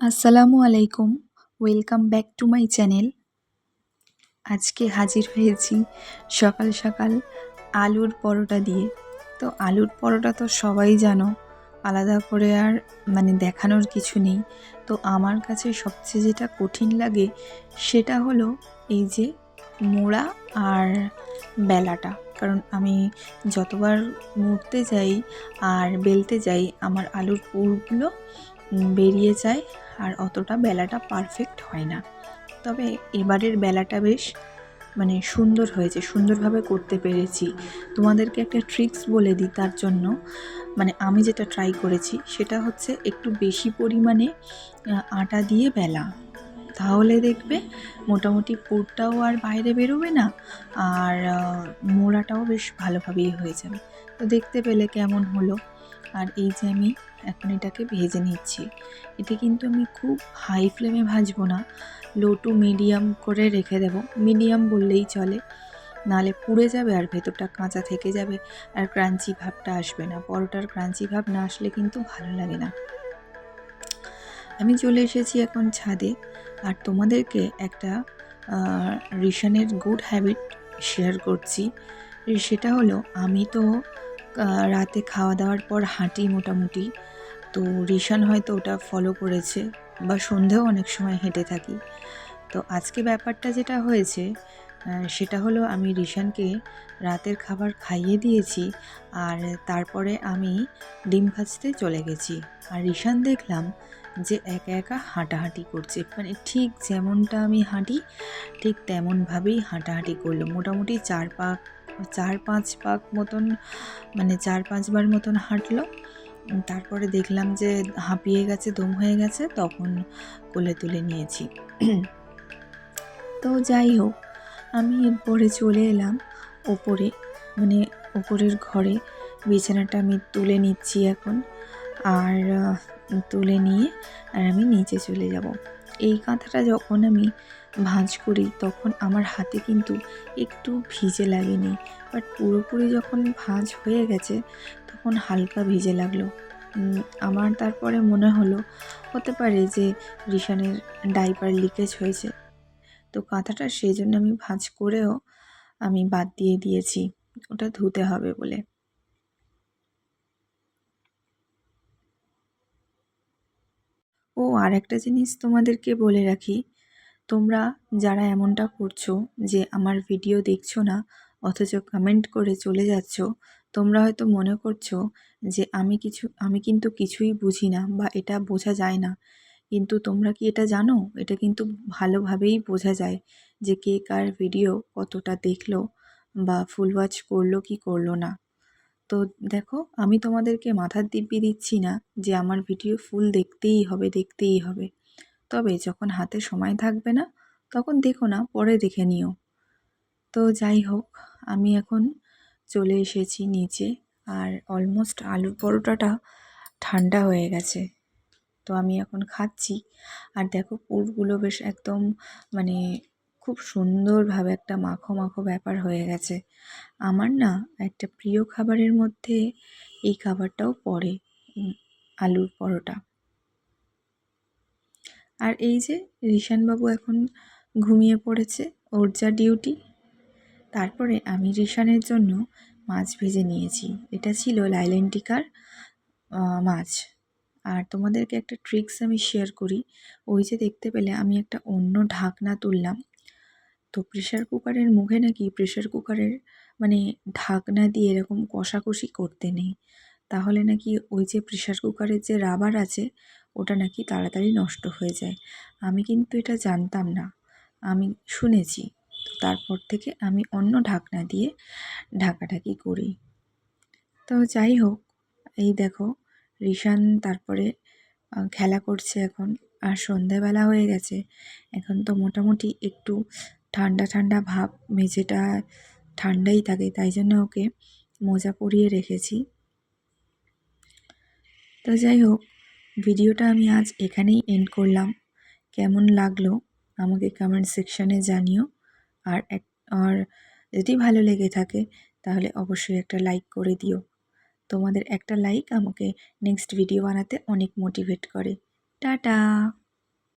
আসসালামু আলাইকুম। Welcome back to my channel. আজকে হাজির হয়েছি সকাল সকাল আলুর পরোটা দিয়ে। তো আলুর পরোটা তো সবাই জানো, আলাদা করে আর দেখানোর কিছু নেই। তো আমার কাছে সবচেয়ে যেটা কঠিন লাগে সেটা হলো এই যে মোড়া আর বেলাটা। কারণ আমি যতবার মুড়তে যাই আর বেলতে যাই আমার আলুর পুরগুলো বেরিয়ে যায় আর অতটা বেলাটা পারফেক্ট হয় না। তবে এবারের বেলাটা বেশ সুন্দর হয়েছে, সুন্দরভাবে করতে পেরেছি। তোমাদেরকে একটা ট্রিক্স বলে দিই তার জন্য। আমি যেটা ট্রাই করেছি সেটা হচ্ছে একটু বেশি পরিমাণে আটা দিয়ে বেলা, তাহলে দেখবে মোটামুটি পুরটাও আর বাইরে বেরোবে না আর মোড়াটাও বেশ ভালোভাবেই হয়ে যাবে। তো দেখতে পেলে কেমন হলো। আর এই যে আমি এখন এটাকে ভেজে নিচ্ছি। এটা কিন্তু আমি খুব হাই ফ্লেমে ভাজবো না, লো টু মিডিয়াম করে রেখে দেব। মিডিয়াম বললেই চলে, নাহলে পুড়ে যাবে আর ভেতরটা কাঁচা থেকে যাবে আর ক্রাঞ্চি ভাবটা আসবে না। পরোটার ক্রাঞ্চি ভাব না আসলে কিন্তু ভালো লাগে না। আমি চলে এসেছি এখন ছাদে আর তোমাদেরকে একটা রিশানের গুড হ্যাবিট শেয়ার করছি। সেটা হলো, আমি তো রাতে খাওয়া দাওয়ার পর হাঁটি মোটামুটি। তো রিশান হয়তো ওটা ফলো করেছে বা সন্ধেও অনেক সময় হেঁটে থাকি। তো আজকে ব্যাপারটা যেটা হয়েছে সেটা হলো, আমি রিশানকে রাতের খাবার খাইয়ে দিয়েছি আর তারপরে আমি ডিম ভাজতে চলে গেছি। আর রিশান দেখলাম যে একা একা হাঁটাহাঁটি করছে, ঠিক যেমনটা আমি হাঁটি ঠিক তেমনভাবেই হাঁটাহাঁটি করলো। মোটামুটি 4-5 পাক মতন, 4-5 বার মতন হাঁটলো। তারপরে দেখলাম যে হাঁপিয়ে গেছে, দম হয়ে গেছে, তখন কোলে তুলে নিয়েছি। তো যাই হোক, আমি এরপরে চলে এলাম ওপরে, ওপরের ঘরে। বিছানাটা আমি তুলে নিচ্ছি এখন, আর তুলে নিয়ে আর আমি নিচে চলে যাব। এই কাঁথাটা যখন আমি ভাঁজ করি তখন আমার হাতে কিন্তু একটু ভিজে লাগেনি, বাট পুরোপুরি যখন ভাঁজ হয়ে গেছে তখন হালকা ভিজে লাগলো। আমার তারপরে মনে হলো হতে পারে যে রিশানের ডাইপার লিকেজ হয়েছে। তো কাঁথাটা সেই জন্য আমি ভাঁজ করেও আমি বাদ দিয়ে দিয়েছি, ওটা ধুতে হবে বলে। ও আর একটা জিনিস তোমাদেরকে বলে রাখি, তোমরা যারা এমনটা করছো যে আমার ভিডিও দেখছো না অথচ কমেন্ট করে চলে যাচ্ছ, তোমরা হয়তো মনে করছো যে আমি কিন্তু কিছুই বুঝি না বা এটা বোঝা যায় না। কিন্তু তোমরা কি এটা জানো? এটা কিন্তু ভালোভাবেই বোঝা যায় যে কে কার ভিডিও কতটা দেখলো বা ফুল ওয়াচ করলো কি করলো না। তো দেখো, আমি তোমাদেরকে মাথার দিব্যি দিচ্ছি না যে আমার ভিডিও ফুল দেখতেই হবে দেখতেই হবে। তবে যখন হাতে সময় থাকবে না তখন দেখো না, পরে দেখে নিও। তো যাই হোক, আমি এখন চলে এসেছি নিচে আর অলমোস্ট আলুর পরোটাটা ঠান্ডা হয়ে গেছে। তো আমি এখন খাচ্ছি আর দেখো পুরগুলো বেশ একদম মানে খুব সুন্দরভাবে একটা মাখো মাখো ব্যাপার হয়ে গেছে। আমার না একটা প্রিয় খাবারের মধ্যে এই খাবারটাও পড়ে, আলুর পরোটা। আর এই যে রিশানবাবু এখন ঘুমিয়ে পড়েছে, ওর যা ডিউটি। তারপরে আমি রিশানের জন্য মাছ ভেজে নিয়েছি। এটা ছিল লাইলেন্টিকার মাছ। আর তোমাদেরকে একটা ট্রিক্স আমি শেয়ার করি। ওই যে দেখতে পেলে আমি একটা অন্য ঢাকনা তুললাম। তো প্রেশার কুকারের মুখে নাকি প্রেশার কুকারের ঢাকনা দিয়ে এরকম কষাকষি করতে নেই, তাহলে নাকি ওই যে প্রেশার কুকারের যে রাবার আছে ওটা নাকি তাড়াতাড়ি নষ্ট হয়ে যায়। আমি কিন্তু এটা জানতাম না, আমি শুনেছি। তো তারপর থেকে আমি অন্য ঢাকনা দিয়ে ঢাকাঢাকি করি। তো যাই হোক, এই দেখো রিশান তারপরে খেলা করছে এখন। আর সন্ধেবেলা হয়ে গেছে, এখন তো মোটামুটি একটু ঠান্ডা ঠান্ডা ভাব, মেঝেটা ঠান্ডাই থাকে, তাই জন্য ওকে মোজা পরিয়ে রেখেছি। তো যাই হোক, ভিডিওটা আমি আজ এখানেই এন্ড করলাম। কেমন লাগলো আমাকে কমেন্ট সেকশানে জানিও। আর যদি ভালো লেগে থাকে তাহলে অবশ্যই একটা লাইক করে দিও। তোমাদের একটা লাইক আমাকে নেক্সট ভিডিও বানাতে অনেক মোটিভেট করে। টাটা।